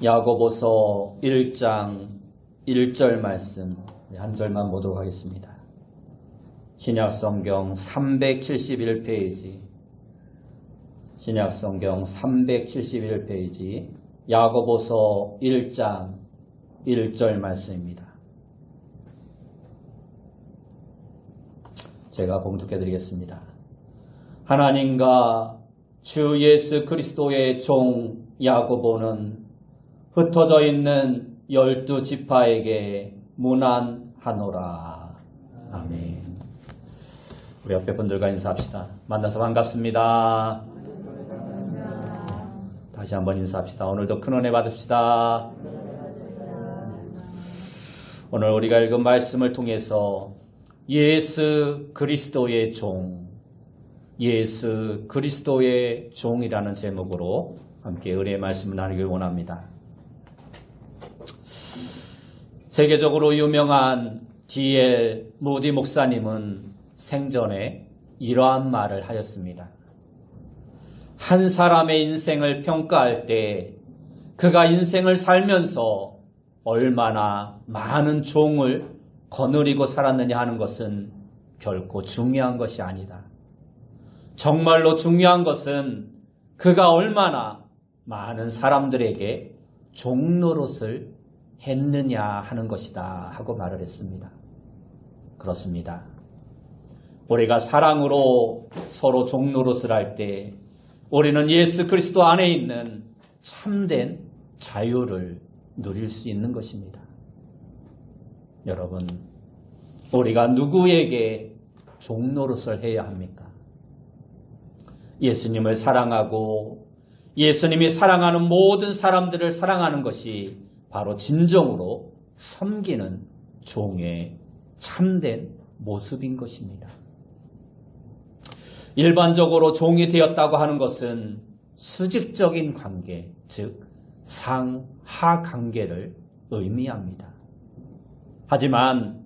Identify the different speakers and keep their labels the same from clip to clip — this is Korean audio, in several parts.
Speaker 1: 야고보서 1장 1절 말씀 한 절만 보도록 하겠습니다. 신약성경 371페이지 신약성경 371페이지 야고보서 1장 1절 말씀입니다. 제가 봉독해 드리겠습니다. 하나님과 주 예수 그리스도의 종 야고보는 흩어져 있는 12지파에게 문안하노라. 아멘. 우리 옆에 분들과 인사합시다. 만나서 반갑습니다. 다시 한번 인사합시다. 오늘도 큰 은혜 받읍시다. 오늘 우리가 읽은 말씀을 통해서 예수 그리스도의 종, 예수 그리스도의 종이라는 제목으로 함께 은혜의 말씀을 나누길 원합니다. 세계적으로 유명한 D.L. 무디 목사님은 생전에 이러한 말을 하였습니다. 한 사람의 인생을 평가할 때 그가 인생을 살면서 얼마나 많은 종을 거느리고 살았느냐 하는 것은 결코 중요한 것이 아니다. 정말로 중요한 것은 그가 얼마나 많은 사람들에게 종노릇을 했느냐 하는 것이다 하고 말을 했습니다. 그렇습니다. 우리가 사랑으로 서로 종노릇을 할 때 우리는 예수 그리스도 안에 있는 참된 자유를 누릴 수 있는 것입니다. 여러분, 우리가 누구에게 종노릇을 해야 합니까? 예수님을 사랑하고 예수님이 사랑하는 모든 사람들을 사랑하는 것이 바로 진정으로 섬기는 종의 참된 모습인 것입니다. 일반적으로 종이 되었다고 하는 것은 수직적인 관계, 즉 상하 관계를 의미합니다. 하지만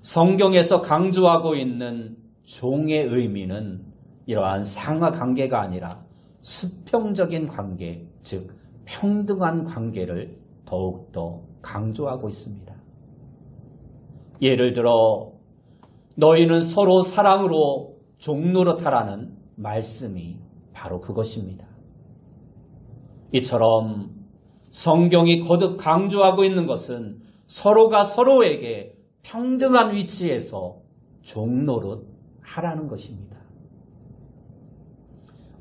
Speaker 1: 성경에서 강조하고 있는 종의 의미는 이러한 상하 관계가 아니라 수평적인 관계, 즉 평등한 관계를 더욱더 강조하고 있습니다. 예를 들어 너희는 서로 사랑으로 종노릇하라는 말씀이 바로 그것입니다. 이처럼 성경이 거듭 강조하고 있는 것은 서로가 서로에게 평등한 위치에서 종노릇하라는 것입니다.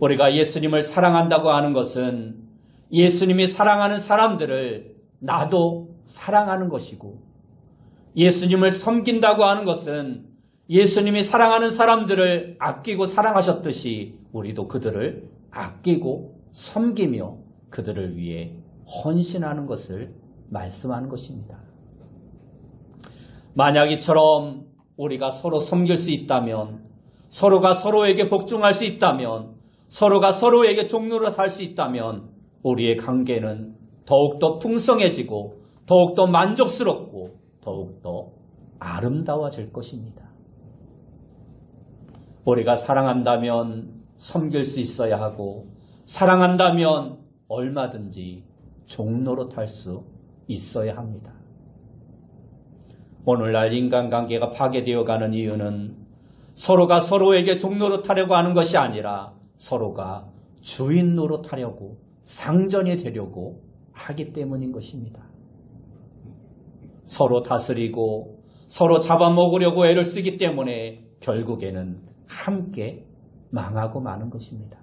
Speaker 1: 우리가 예수님을 사랑한다고 하는 것은 예수님이 사랑하는 사람들을 나도 사랑하는 것이고, 예수님을 섬긴다고 하는 것은 예수님이 사랑하는 사람들을 아끼고 사랑하셨듯이 우리도 그들을 아끼고 섬기며 그들을 위해 헌신하는 것을 말씀하는 것입니다. 만약 이처럼 우리가 서로 섬길 수 있다면, 서로가 서로에게 복종할 수 있다면, 서로가 서로에게 종노릇할 수 있다면 우리의 관계는 더욱더 풍성해지고 더욱더 만족스럽고 더욱더 아름다워질 것입니다. 우리가 사랑한다면 섬길 수 있어야 하고, 사랑한다면 얼마든지 종노릇할 수 있어야 합니다. 오늘날 인간관계가 파괴되어가는 이유는 서로가 서로에게 종노릇하려고 하는 것이 아니라 서로가 주인 노릇하려고, 상전이 되려고 하기 때문인 것입니다. 서로 다스리고 서로 잡아먹으려고 애를 쓰기 때문에 결국에는 함께 망하고 마는 것입니다.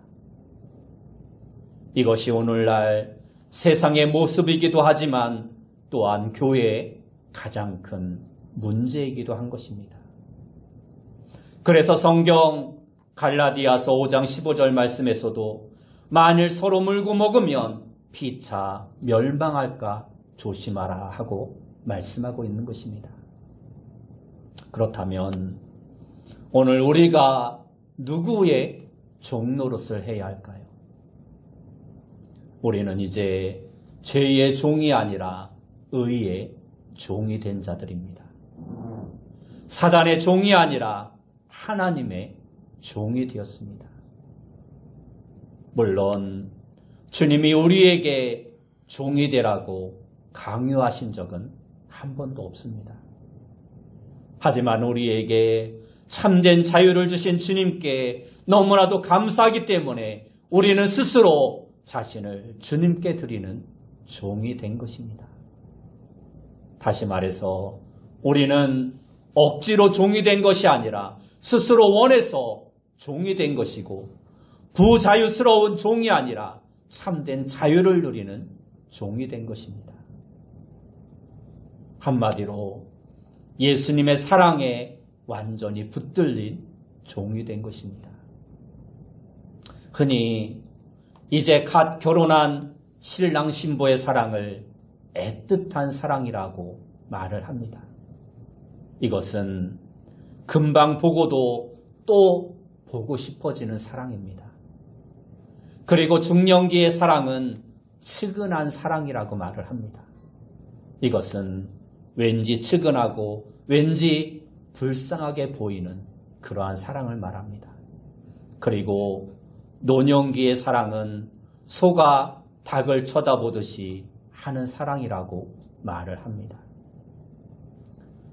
Speaker 1: 이것이 오늘날 세상의 모습이기도 하지만 또한 교회의 가장 큰 문제이기도 한 것입니다. 그래서 성경 갈라디아서 5장 15절 말씀에서도 만일 서로 물고 먹으면 피차 멸망할까 조심하라 하고 말씀하고 있는 것입니다. 그렇다면 오늘 우리가 누구의 종노릇을 해야 할까요? 우리는 이제 죄의 종이 아니라 의의 종이 된 자들입니다. 사단의 종이 아니라 하나님의 종이 되었습니다. 물론 주님이 우리에게 종이 되라고 강요하신 적은 한 번도 없습니다. 하지만 우리에게 참된 자유를 주신 주님께 너무나도 감사하기 때문에 우리는 스스로 자신을 주님께 드리는 종이 된 것입니다. 다시 말해서 우리는 억지로 종이 된 것이 아니라 스스로 원해서 종이 된 것이고, 부자유스러운 종이 아니라 참된 자유를 누리는 종이 된 것입니다. 한마디로 예수님의 사랑에 완전히 붙들린 종이 된 것입니다. 흔히 이제 갓 결혼한 신랑 신부의 사랑을 애틋한 사랑이라고 말을 합니다. 이것은 금방 보고도 또 보고 싶어지는 사랑입니다. 그리고 중년기의 사랑은 측은한 사랑이라고 말을 합니다. 이것은 왠지 측은하고 왠지 불쌍하게 보이는 그러한 사랑을 말합니다. 그리고 노년기의 사랑은 소가 닭을 쳐다보듯이 하는 사랑이라고 말을 합니다.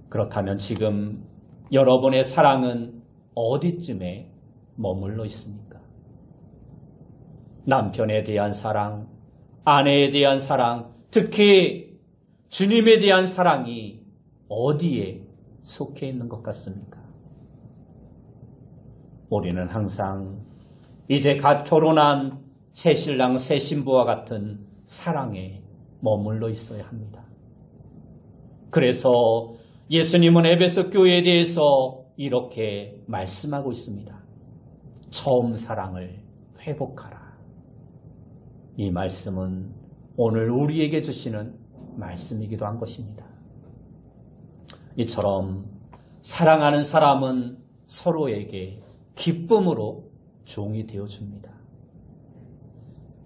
Speaker 1: 그렇다면 지금 여러분의 사랑은 어디쯤에 머물러 있습니까? 남편에 대한 사랑, 아내에 대한 사랑, 특히 주님에 대한 사랑이 어디에 속해 있는 것 같습니까? 우리는 항상 이제 갓 결혼한 새 신랑 새 신부와 같은 사랑에 머물러 있어야 합니다. 그래서 예수님은 에베소 교회에 대해서 이렇게 말씀하고 있습니다. 처음 사랑을 회복하라. 이 말씀은 오늘 우리에게 주시는 말씀이기도 한 것입니다. 이처럼 사랑하는 사람은 서로에게 기쁨으로 종이 되어줍니다.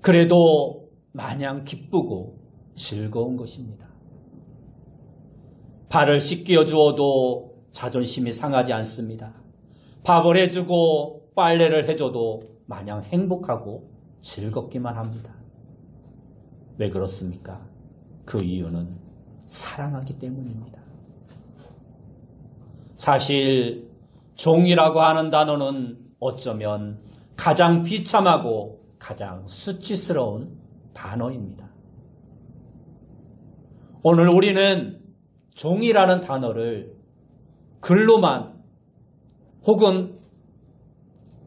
Speaker 1: 그래도 마냥 기쁘고 즐거운 것입니다. 발을 씻겨 주어도 자존심이 상하지 않습니다. 밥을 해주고 빨래를 해줘도 마냥 행복하고 즐겁기만 합니다. 왜 그렇습니까? 그 이유는 사랑하기 때문입니다. 사실 종이라고 하는 단어는 어쩌면 가장 비참하고 가장 수치스러운 단어입니다. 오늘 우리는 종이라는 단어를 글로만 혹은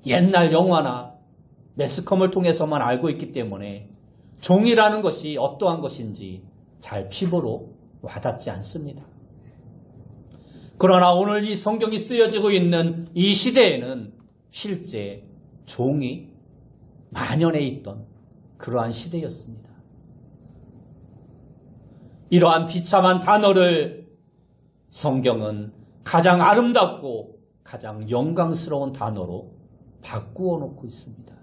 Speaker 1: 옛날 영화나 매스컴을 통해서만 알고 있기 때문에 종이라는 것이 어떠한 것인지 잘 피부로 와닿지 않습니다. 그러나 오늘 이 성경이 쓰여지고 있는 이 시대에는 실제 종이 만연해 있던 그러한 시대였습니다. 이러한 비참한 단어를 성경은 가장 아름답고 가장 영광스러운 단어로 바꾸어 놓고 있습니다.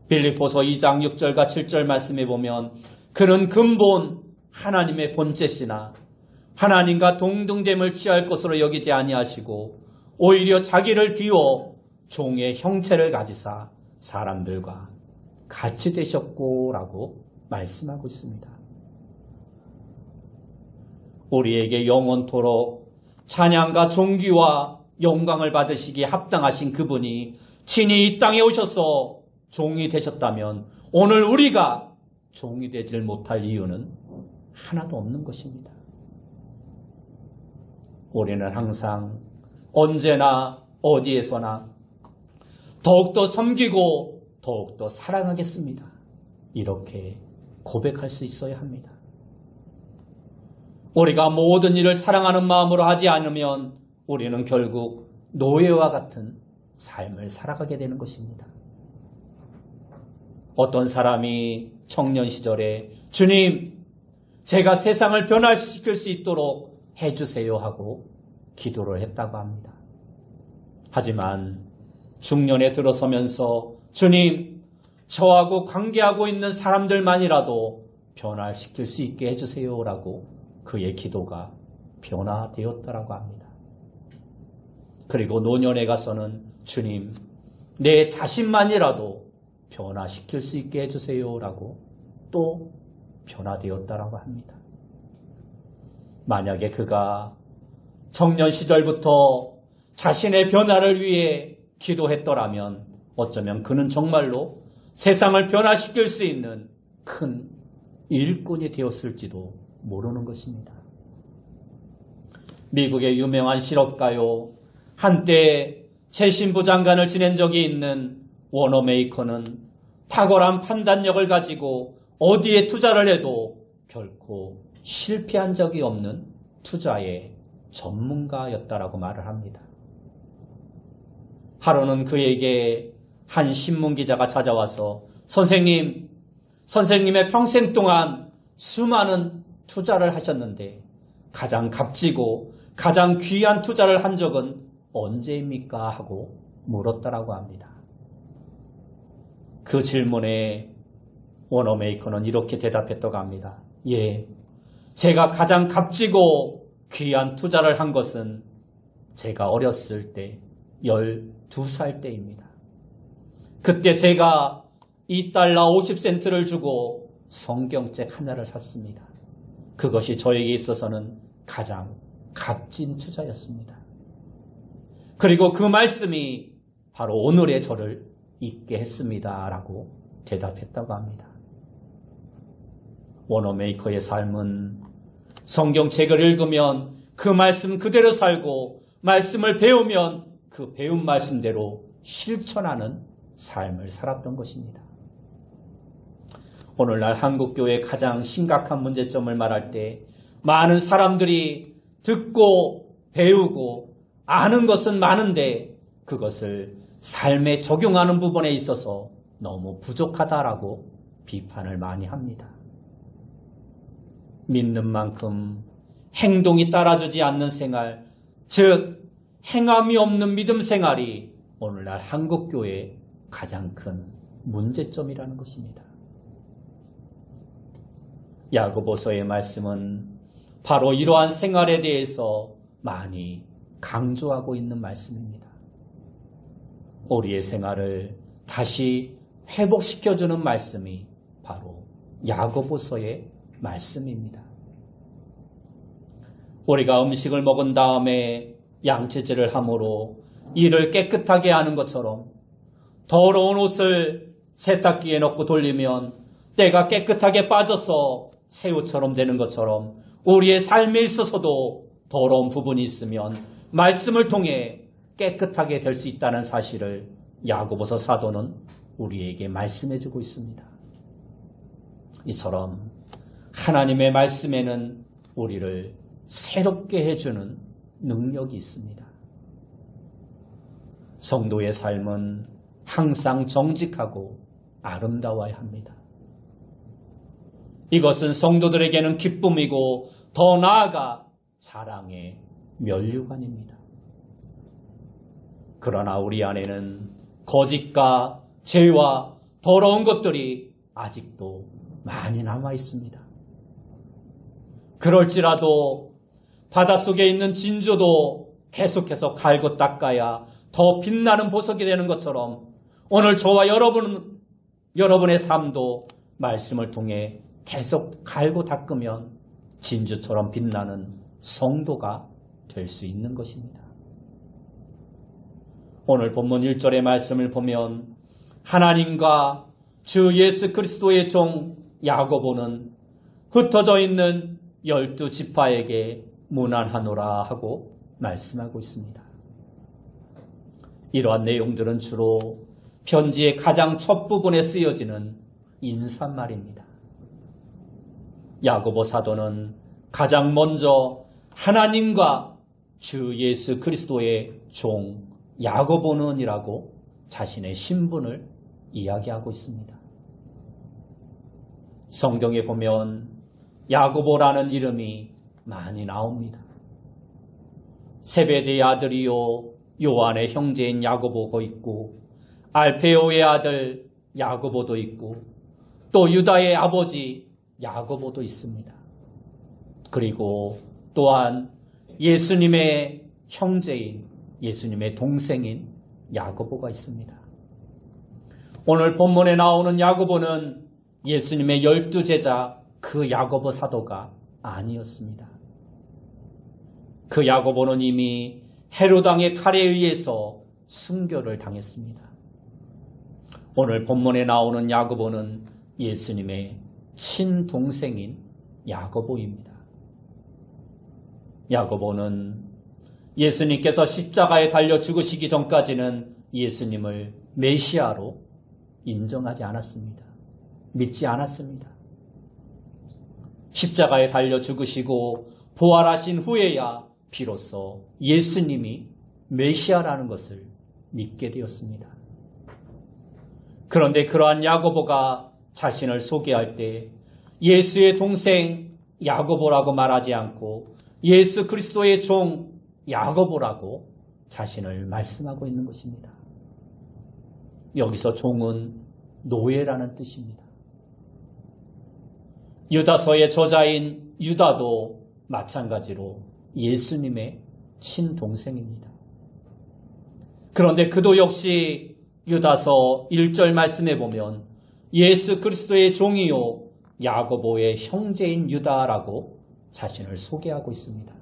Speaker 1: 빌립보서 2장 6절과 7절 말씀에 보면 그는 근본 하나님의 본체시나 하나님과 동등됨을 취할 것으로 여기지 아니하시고 오히려 자기를 비워 종의 형체를 가지사 사람들과 같이 되셨고라고 말씀하고 있습니다. 우리에게 영원토록 찬양과 존귀와 영광을 받으시기에 합당하신 그분이 친히 이 땅에 오셔서 종이 되셨다면 오늘 우리가 종이 되질 못할 이유는 하나도 없는 것입니다. 우리는 항상 언제나 어디에서나 더욱더 섬기고 더욱더 사랑하겠습니다. 이렇게 고백할 수 있어야 합니다. 우리가 모든 일을 사랑하는 마음으로 하지 않으면 우리는 결국 노예와 같은 삶을 살아가게 되는 것입니다. 어떤 사람이 청년 시절에 주님, 제가 세상을 변화시킬 수 있도록 해주세요 하고 기도를 했다고 합니다. 하지만 중년에 들어서면서 주님, 저하고 관계하고 있는 사람들만이라도 변화시킬 수 있게 해주세요라고 그의 기도가 변화되었다라고 합니다. 그리고 노년에 가서는 주님, 내 자신만이라도 변화시킬 수 있게 해주세요라고 더욱더 변화되었다라고 합니다. 만약에 그가 청년 시절부터 자신의 변화를 위해 기도했더라면 어쩌면 그는 정말로 세상을 변화시킬 수 있는 큰 일꾼이 되었을지도 모르는 것입니다. 미국의 유명한 실업가요, 한때 최신부 장관을 지낸 적이 있는 워너메이커는 탁월한 판단력을 가지고 어디에 투자를 해도 결코 실패한 적이 없는 투자의 전문가였다라고 말을 합니다. 하루는 그에게 한 신문기자가 찾아와서 선생님의 평생 동안 수많은 투자를 하셨는데 가장 값지고 가장 귀한 투자를 한 적은 언제입니까? 하고 물었다라고 합니다. 그 질문에 워너메이커는 이렇게 대답했다고 합니다. 예, 제가 가장 값지고 귀한 투자를 한 것은 제가 어렸을 때 12살 때입니다. 그때 제가 $2 50센트를 주고 성경책 하나를 샀습니다. 그것이 저에게 있어서는 가장 값진 투자였습니다. 그리고 그 말씀이 바로 오늘의 저를 있게 했습니다. 라고 대답했다고 합니다. 워너메이커의 삶은 성경책을 읽으면 그 말씀 그대로 살고 말씀을 배우면 그 배운 말씀대로 실천하는 삶을 살았던 것입니다. 오늘날 한국교회의 가장 심각한 문제점을 말할 때 많은 사람들이 듣고 배우고 아는 것은 많은데 그것을 삶에 적용하는 부분에 있어서 너무 부족하다라고 비판을 많이 합니다. 믿는 만큼 행동이 따라주지 않는 생활, 즉 행함이 없는 믿음 생활이 오늘날 한국교회의 가장 큰 문제점이라는 것입니다. 야고보서의 말씀은 바로 이러한 생활에 대해서 많이 강조하고 있는 말씀입니다. 우리의 생활을 다시 회복시켜주는 말씀이 바로 야고보서의 말씀입니다. 우리가 음식을 먹은 다음에 양치질을 함으로 이를 깨끗하게 하는 것처럼 더러운 옷을 세탁기에 넣고 돌리면 때가 깨끗하게 빠져서 새 옷처럼 되는 것처럼 우리의 삶에 있어서도 더러운 부분이 있으면 말씀을 통해 깨끗하게 될 수 있다는 사실을 야고보서 사도는 우리에게 말씀해주고 있습니다. 이처럼 하나님의 말씀에는 우리를 새롭게 해주는 능력이 있습니다. 성도의 삶은 항상 정직하고 아름다워야 합니다. 이것은 성도들에게는 기쁨이고 더 나아가 자랑의 면류관입니다. 그러나 우리 안에는 거짓과 죄와 더러운 것들이 아직도 많이 남아 있습니다. 그럴지라도 바닷속에 있는 진주도 계속해서 갈고 닦아야 더 빛나는 보석이 되는 것처럼 오늘 저와 여러분의 삶도 말씀을 통해 계속 갈고 닦으면 진주처럼 빛나는 성도가 될 수 있는 것입니다. 오늘 본문 1절의 말씀을 보면 하나님과 주 예수 그리스도의 종 야고보는 흩어져 있는 12지파에게 문안하노라 하고 말씀하고 있습니다. 이러한 내용들은 주로 편지의 가장 첫 부분에 쓰여지는 인사말입니다. 야고보 사도는 가장 먼저 하나님과 주 예수 그리스도의 종 야고보는이라고 자신의 신분을 이야기하고 있습니다. 성경에 보면 야고보라는 이름이 많이 나옵니다. 세베대의 아들이요 요한의 형제인 야고보가 있고 알페오의 아들 야고보도 있고 또 유다의 아버지 야고보도 있습니다. 그리고 또한 예수님의 형제인 예수님의 동생인 야고보가 있습니다. 오늘 본문에 나오는 야고보는 예수님의 12제자 그 야고보 사도가 아니었습니다. 그 야고보는 이미 헤롯 왕의 칼에 의해서 순교를 당했습니다. 오늘 본문에 나오는 야고보는 예수님의 친동생인 야고보입니다. 야고보는 예수님께서 십자가에 달려 죽으시기 전까지는 예수님을 메시아로 인정하지 않았습니다. 믿지 않았습니다. 십자가에 달려 죽으시고 부활하신 후에야 비로소 예수님이 메시아라는 것을 믿게 되었습니다. 그런데 그러한 야고보가 자신을 소개할 때 예수의 동생 야고보라고 말하지 않고 예수 그리스도의 종 야고보라고 자신을 말씀하고 있는 것입니다. 여기서 종은 노예라는 뜻입니다. 유다서의 저자인 유다도 마찬가지로 예수님의 친동생입니다. 그런데 그도 역시 유다서 1절 말씀에 보면 예수 그리스도의 종이요 야고보의 형제인 유다라고 자신을 소개하고 있습니다.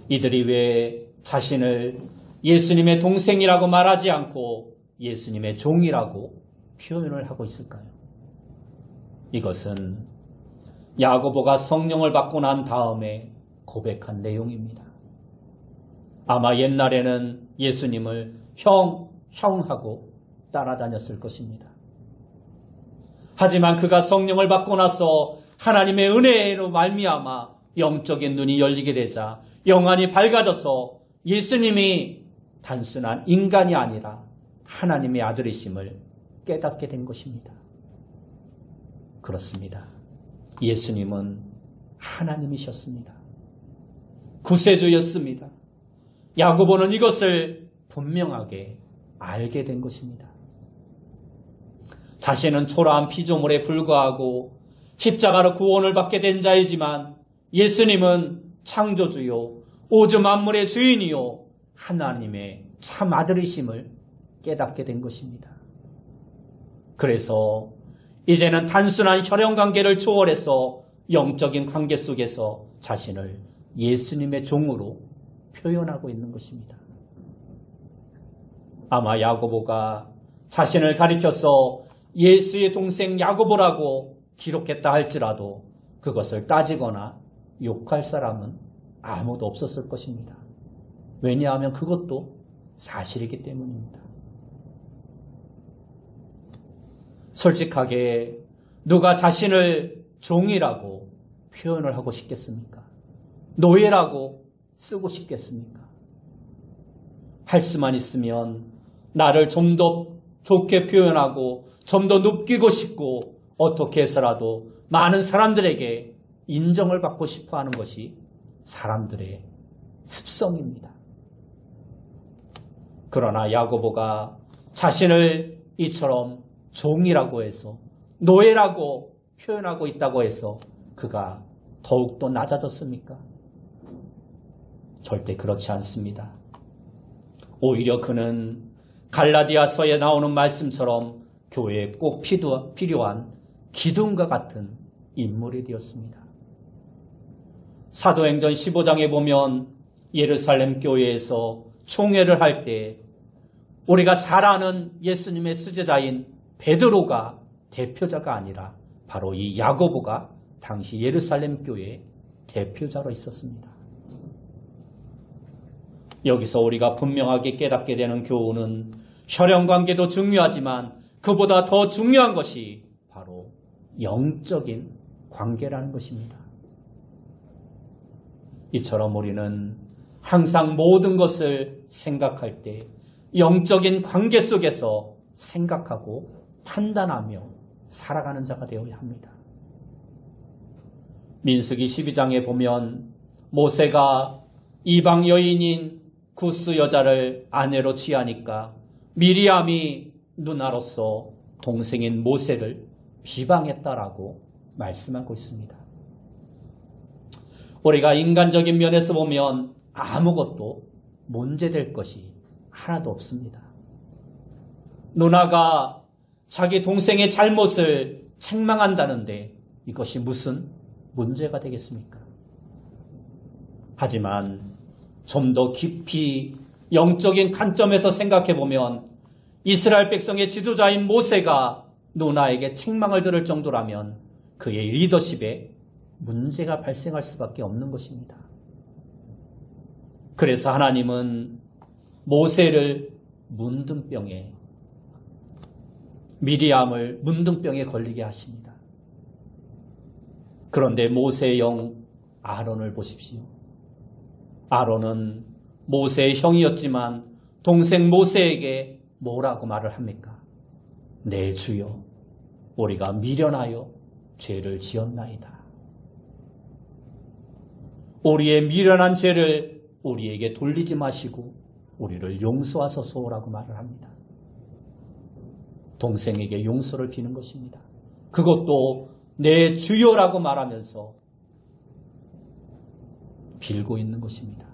Speaker 1: 이들이 왜 자신을 예수님의 동생이라고 말하지 않고 예수님의 종이라고 표현을 하고 있을까요? 이것은 야고보가 성령을 받고 난 다음에 고백한 내용입니다. 아마 옛날에는 예수님을 형하고 따라다녔을 것입니다. 하지만 그가 성령을 받고 나서 하나님의 은혜로 말미암아 영적인 눈이 열리게 되자 영안이 밝아져서 예수님이 단순한 인간이 아니라 하나님의 아들이심을 깨닫게 된 것입니다. 그렇습니다. 예수님은 하나님이셨습니다. 구세주였습니다. 야고보는 이것을 분명하게 알게 된 것입니다. 자신은 초라한 피조물에 불과하고 십자가로 구원을 받게 된 자이지만 예수님은 창조주요 우주 만물의 주인이요 하나님의 참 아들이심을 깨닫게 된 것입니다. 그래서 이제는 단순한 혈연관계를 초월해서 영적인 관계 속에서 자신을 예수님의 종으로 표현하고 있는 것입니다. 아마 야고보가 자신을 가리켜서 예수의 동생 야고보라고 기록했다 할지라도 그것을 따지거나 욕할 사람은 아무도 없었을 것입니다. 왜냐하면 그것도 사실이기 때문입니다. 솔직하게 누가 자신을 종이라고 표현을 하고 싶겠습니까? 노예라고 쓰고 싶겠습니까? 할 수만 있으면 나를 좀 더 좋게 표현하고 좀 더 높이고 싶고 어떻게 해서라도 많은 사람들에게 인정을 받고 싶어 하는 것이 사람들의 습성입니다. 그러나 야고보가 자신을 이처럼 종이라고 해서 노예라고 표현하고 있다고 해서 그가 더욱더 낮아졌습니까? 절대 그렇지 않습니다. 오히려 그는 갈라디아서에 나오는 말씀처럼 교회에 꼭 필요한 기둥과 같은 인물이 되었습니다. 사도행전 15장에 보면 예루살렘 교회에서 총회를 할 때 우리가 잘 아는 예수님의 수제자인 베드로가 대표자가 아니라 바로 이 야고보가 당시 예루살렘 교회의 대표자로 있었습니다. 여기서 우리가 분명하게 깨닫게 되는 교훈은 혈연관계도 중요하지만 그보다 더 중요한 것이 바로 영적인 관계라는 것입니다. 이처럼 우리는 항상 모든 것을 생각할 때 영적인 관계 속에서 생각하고 판단하며 살아가는 자가 되어야 합니다. 민수기 12장에 보면 모세가 이방 여인인 구스 여자를 아내로 취하니까 미리암이 누나로서 동생인 모세를 비방했다라고 말씀하고 있습니다. 우리가 인간적인 면에서 보면 아무것도 문제될 것이 하나도 없습니다. 누나가 자기 동생의 잘못을 책망한다는데 이것이 무슨 문제가 되겠습니까? 하지만 좀 더 깊이 영적인 관점에서 생각해 보면 이스라엘 백성의 지도자인 모세가 노나에게 책망을 들을 정도라면 그의 리더십에 문제가 발생할 수밖에 없는 것입니다. 그래서 하나님은 모세를 문둥병에, 미리암을 문둥병에 걸리게 하십니다. 그런데 모세의 형 아론을 보십시오. 아론은 모세의 형이었지만 동생 모세에게 뭐라고 말을 합니까? 내 주여, 우리가 미련하여 죄를 지었나이다. 우리의 미련한 죄를 우리에게 돌리지 마시고 우리를 용서하소서라고 말을 합니다. 동생에게 용서를 비는 것입니다. 그것도 내 주여라고 말하면서 빌고 있는 것입니다.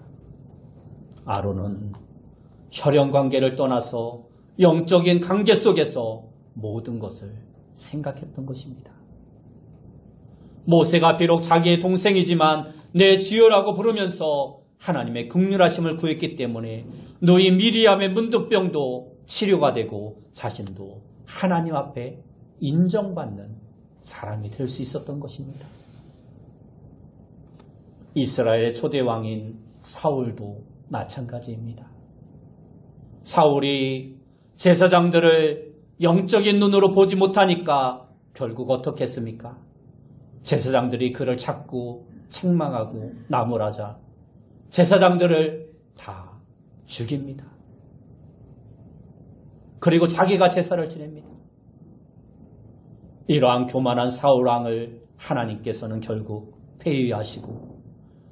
Speaker 1: 아론은 혈연 관계를 떠나서 영적인 관계 속에서 모든 것을 생각했던 것입니다. 모세가 비록 자기의 동생이지만 내 주여라고 부르면서 하나님의 긍휼하심을 구했기 때문에 노이 미리암의 문둥병도 치료가 되고 자신도 하나님 앞에 인정받는 사람이 될 수 있었던 것입니다. 이스라엘의 초대 왕인 사울도 마찬가지입니다. 사울이 제사장들을 영적인 눈으로 보지 못하니까 결국 어떻게 했습니까? 제사장들이 그를 자꾸 책망하고 나무라자 제사장들을 다 죽입니다. 그리고 자기가 제사를 지냅니다. 이러한 교만한 사울왕을 하나님께서는 결국 폐위하시고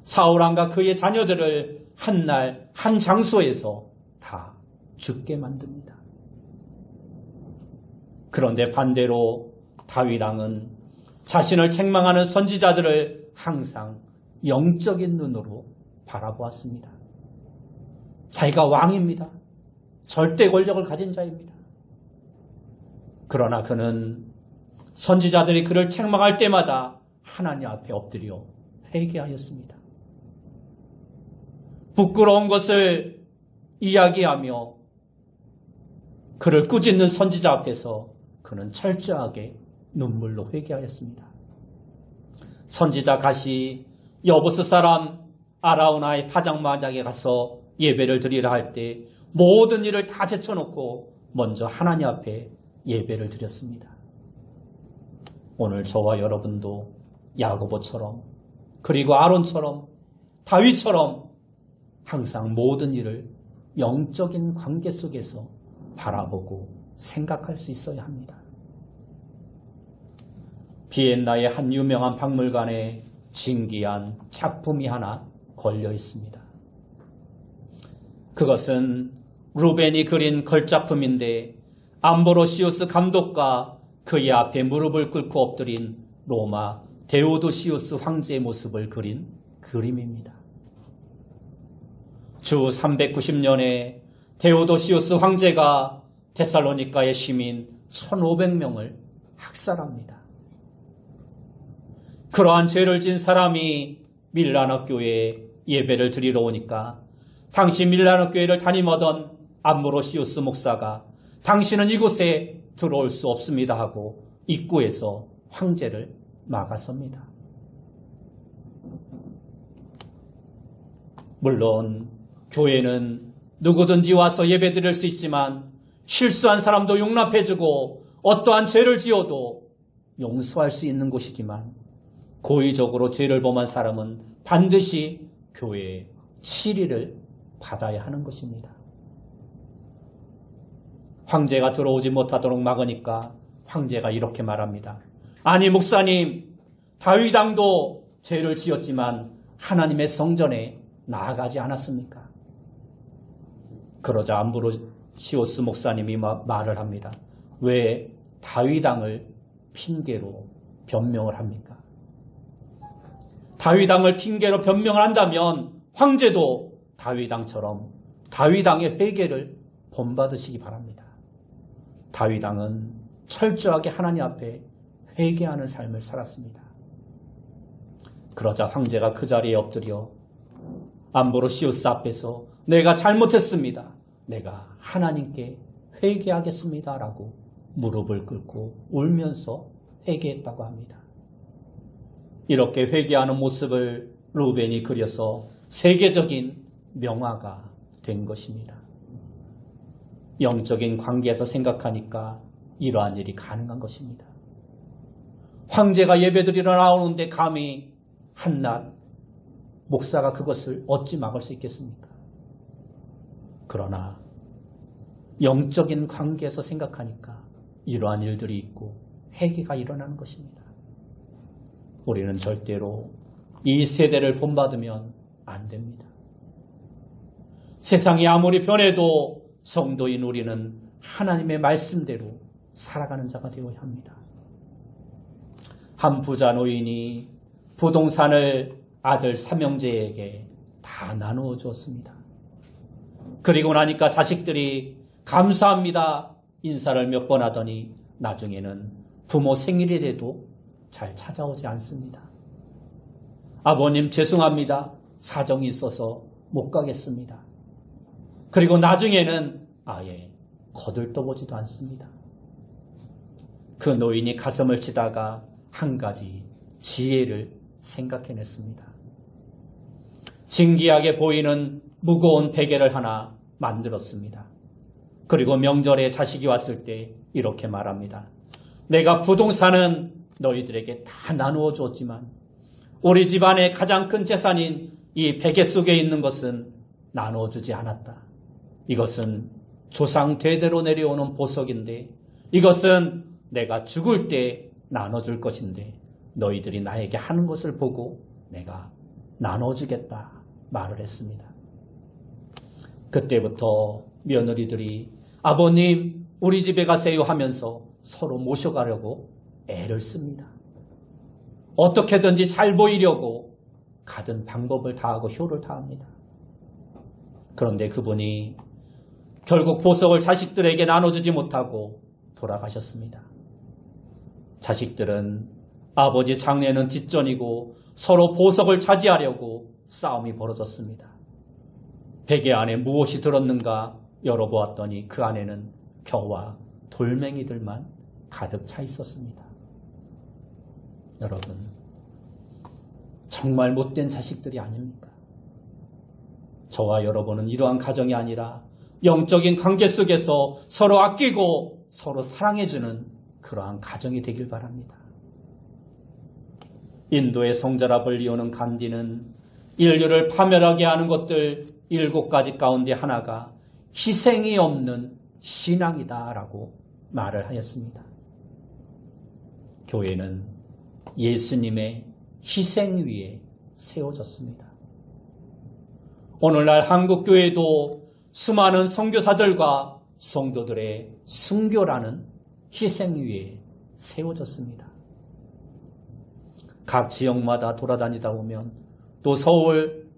Speaker 1: 사울왕과 그의 자녀들을 한날 한 장소에서 다 죽게 만듭니다. 그런데 반대로 다윗왕은 자신을 책망하는 선지자들을 항상 영적인 눈으로 바라보았습니다. 자기가 왕입니다. 절대 권력을 가진 자입니다. 그러나 그는 선지자들이 그를 책망할 때마다 하나님 앞에 엎드려 회개하였습니다. 부끄러운 것을 이야기하며 그를 꾸짖는 선지자 앞에서 그는 철저하게 눈물로 회개하였습니다. 선지자 갓이 여부스 사람 아라우나의 타작마당에 가서 예배를 드리라 할 때 모든 일을 다 제쳐놓고 먼저 하나님 앞에 예배를 드렸습니다. 오늘 저와 여러분도 야고보처럼 그리고 아론처럼 다윗처럼 항상 모든 일을 영적인 관계 속에서 바라보고 생각할 수 있어야 합니다. 비엔나의 한 유명한 박물관에 진귀한 작품이 하나 걸려 있습니다. 그것은 루벤이 그린 걸작품인데 암브로시우스 감독과 그의 앞에 무릎을 꿇고 엎드린 로마 데오도시우스 황제의 모습을 그린 그림입니다. 주 390년에 데오도시우스 황제가 데살로니가의 시민 1500명을 학살합니다. 그러한 죄를 진 사람이 밀라노 교회에 예배를 드리러 오니까 당시 밀라노 교회를 담임하던 암브로시우스 목사가 당신은 이곳에 들어올 수 없습니다 하고 입구에서 황제를 막아섭니다. 물론 교회는 누구든지 와서 예배드릴 수 있지만 실수한 사람도 용납해주고 어떠한 죄를 지어도 용서할 수 있는 곳이지만 고의적으로 죄를 범한 사람은 반드시 교회의 치리를 받아야 하는 것입니다. 황제가 들어오지 못하도록 막으니까 황제가 이렇게 말합니다. 아니 목사님, 다윗 왕도 죄를 지었지만 하나님의 성전에 나아가지 않았습니까? 그러자 암브로시오스 목사님이 말을 합니다. 왜 다윗 왕을 핑계로 변명을 합니까? 다윗 왕을 핑계로 변명을 한다면 황제도 다윗 왕처럼 다윗 왕의 회개를 본받으시기 바랍니다. 다윗 왕은 철저하게 하나님 앞에 회개하는 삶을 살았습니다. 그러자 황제가 그 자리에 엎드려 암브로시우스 앞에서 내가 잘못했습니다. 내가 하나님께 회개하겠습니다. 라고 무릎을 꿇고 울면서 회개했다고 합니다. 이렇게 회개하는 모습을 루벤이 그려서 세계적인 명화가 된 것입니다. 영적인 관계에서 생각하니까 이러한 일이 가능한 것입니다. 황제가 예배드리러 나오는데 감히 한낱 목사가 그것을 어찌 막을 수 있겠습니까? 그러나 영적인 관계에서 생각하니까 이러한 일들이 있고 회개가 일어나는 것입니다. 우리는 절대로 이 세대를 본받으면 안 됩니다. 세상이 아무리 변해도 성도인 우리는 하나님의 말씀대로 살아가는 자가 되어야 합니다. 한 부자 노인이 부동산을 아들 삼형제에게 다 나누어 주었습니다. 그리고 나니까 자식들이 감사합니다 인사를 몇 번 하더니 나중에는 부모 생일이라도 잘 찾아오지 않습니다. 아버님 죄송합니다. 사정이 있어서 못 가겠습니다. 그리고 나중에는 아예 거들떠보지도 않습니다. 그 노인이 가슴을 치다가 한 가지 지혜를 생각해냈습니다. 진기하게 보이는 무거운 베개를 하나 만들었습니다. 그리고 명절에 자식이 왔을 때 이렇게 말합니다. 내가 부동산은 너희들에게 다 나누어 줬지만 우리 집안의 가장 큰 재산인 이 베개 속에 있는 것은 나누어 주지 않았다. 이것은 조상 대대로 내려오는 보석인데 이것은 내가 죽을 때 나눠줄 것인데 너희들이 나에게 하는 것을 보고 내가 나눠주겠다 말을 했습니다. 그때부터 며느리들이 아버님 우리 집에 가세요 하면서 서로 모셔가려고 애를 씁니다. 어떻게든지 잘 보이려고 가든 방법을 다하고 효를 다합니다. 그런데 그분이 결국 보석을 자식들에게 나눠주지 못하고 돌아가셨습니다. 자식들은 아버지 장례는 뒷전이고 서로 보석을 차지하려고 싸움이 벌어졌습니다. 베개 안에 무엇이 들었는가 열어보았더니 그 안에는 겨와 돌멩이들만 가득 차 있었습니다. 여러분, 정말 못된 자식들이 아닙니까? 저와 여러분은 이러한 가정이 아니라 영적인 관계 속에서 서로 아끼고 서로 사랑해주는 그러한 가정이 되길 바랍니다. 인도의 성자라 불리우는 간디는 인류를 파멸하게 하는 것들 7가지 가운데 하나가 희생이 없는 신앙이다라고 말을 하였습니다. 교회는 예수님의 희생 위에 세워졌습니다. 오늘날 한국교회도 수많은 선교사들과 성도들의 순교라는 희생 위에 세워졌습니다. 각 지역마다 돌아다니다 보면 또 서울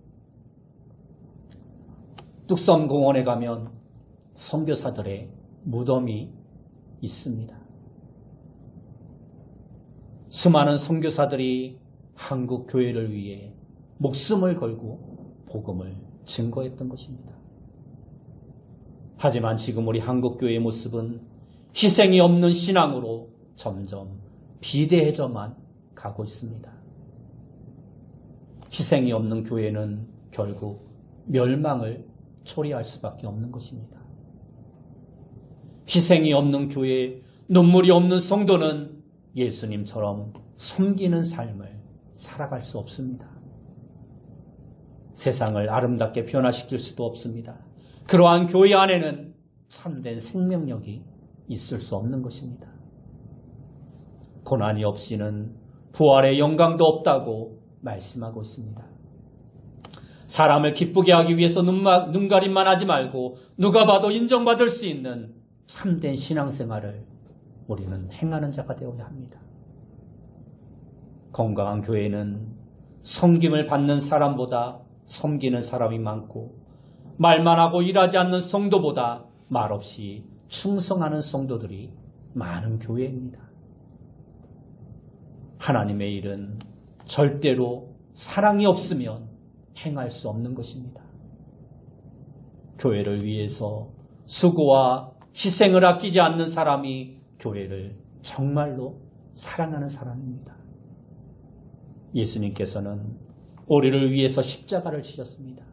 Speaker 1: 뚝섬공원에 가면 선교사들의 무덤이 있습니다. 수많은 선교사들이 한국 교회를 위해 목숨을 걸고 복음을 증거했던 것입니다. 하지만 지금 우리 한국 교회의 모습은 희생이 없는 신앙으로 점점 비대해져만 가고 있습니다. 희생이 없는 교회는 결국 멸망을 초래할 수밖에 없는 것입니다. 희생이 없는 교회, 눈물이 없는 성도는 예수님처럼 섬기는 삶을 살아갈 수 없습니다. 세상을 아름답게 변화시킬 수도 없습니다. 그러한 교회 안에는 참된 생명력이 있을 수 없는 것입니다. 고난이 없이는 부활의 영광도 없다고 말씀하고 있습니다. 사람을 기쁘게 하기 위해서 눈가림만 하지 말고 누가 봐도 인정받을 수 있는 참된 신앙생활을 우리는 행하는 자가 되어야 합니다. 건강한 교회는 섬김을 받는 사람보다 섬기는 사람이 많고 말만 하고 일하지 않는 성도보다 말없이 충성하는 성도들이 많은 교회입니다. 하나님의 일은 절대로 사랑이 없으면 행할 수 없는 것입니다. 교회를 위해서 수고와 희생을 아끼지 않는 사람이 교회를 정말로 사랑하는 사람입니다. 예수님께서는 우리를 위해서 십자가를 지셨습니다.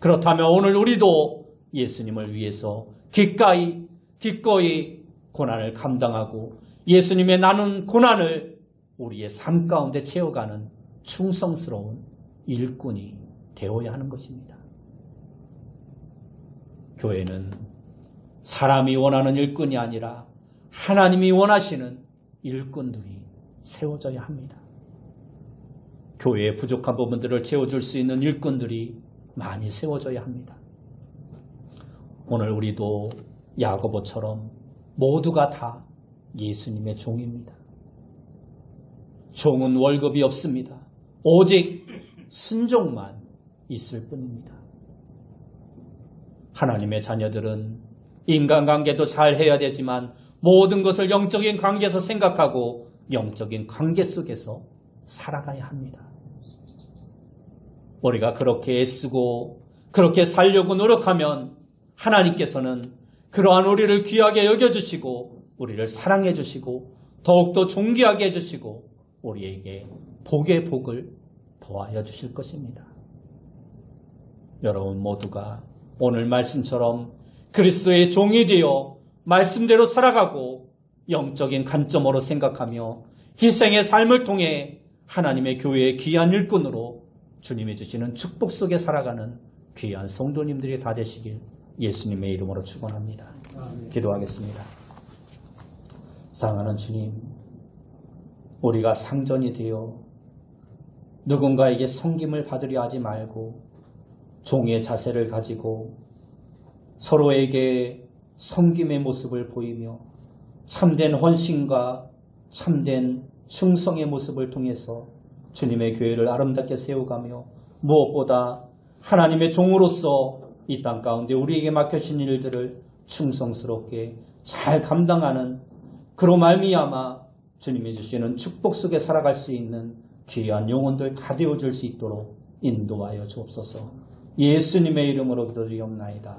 Speaker 1: 그렇다면 오늘 우리도 예수님을 위해서 기꺼이 고난을 감당하고 예수님의 나눈 고난을 우리의 삶 가운데 채워가는 충성스러운 일꾼이 되어야 하는 것입니다. 교회는 사람이 원하는 일꾼이 아니라 하나님이 원하시는 일꾼들이 세워져야 합니다. 교회의 부족한 부분들을 채워줄 수 있는 일꾼들이 많이 세워져야 합니다. 오늘 우리도 야고보처럼 모두가 다 예수님의 종입니다. 종은 월급이 없습니다. 오직 순종만 있을 뿐입니다. 하나님의 자녀들은 인간관계도 잘 해야 되지만 모든 것을 영적인 관계에서 생각하고 영적인 관계 속에서 살아가야 합니다. 우리가 그렇게 애쓰고 그렇게 살려고 노력하면 하나님께서는 그러한 우리를 귀하게 여겨주시고 우리를 사랑해 주시고 더욱더 존귀하게 해주시고 우리에게 복의 복을 더하여 주실 것입니다. 여러분 모두가 오늘 말씀처럼 그리스도의 종이 되어 말씀대로 살아가고 영적인 관점으로 생각하며 희생의 삶을 통해 하나님의 교회의 귀한 일꾼으로 주님이 주시는 축복 속에 살아가는 귀한 성도님들이 다 되시길 예수님의 이름으로 축원합니다. 기도하겠습니다. 사랑하는 주님, 우리가 상전이 되어 누군가에게 섬김을 받으려 하지 말고 종의 자세를 가지고 서로에게 섬김의 모습을 보이며 참된 헌신과 참된 충성의 모습을 통해서 주님의 교회를 아름답게 세워가며 무엇보다 하나님의 종으로서 이 땅 가운데 우리에게 맡겨진 일들을 충성스럽게 잘 감당하는 그로 말미암아 주님이 주시는 축복 속에 살아갈 수 있는 귀한 영혼들 다 되어줄 수 있도록 인도하여 주옵소서. 예수님의 이름으로 기도드리옵나이다.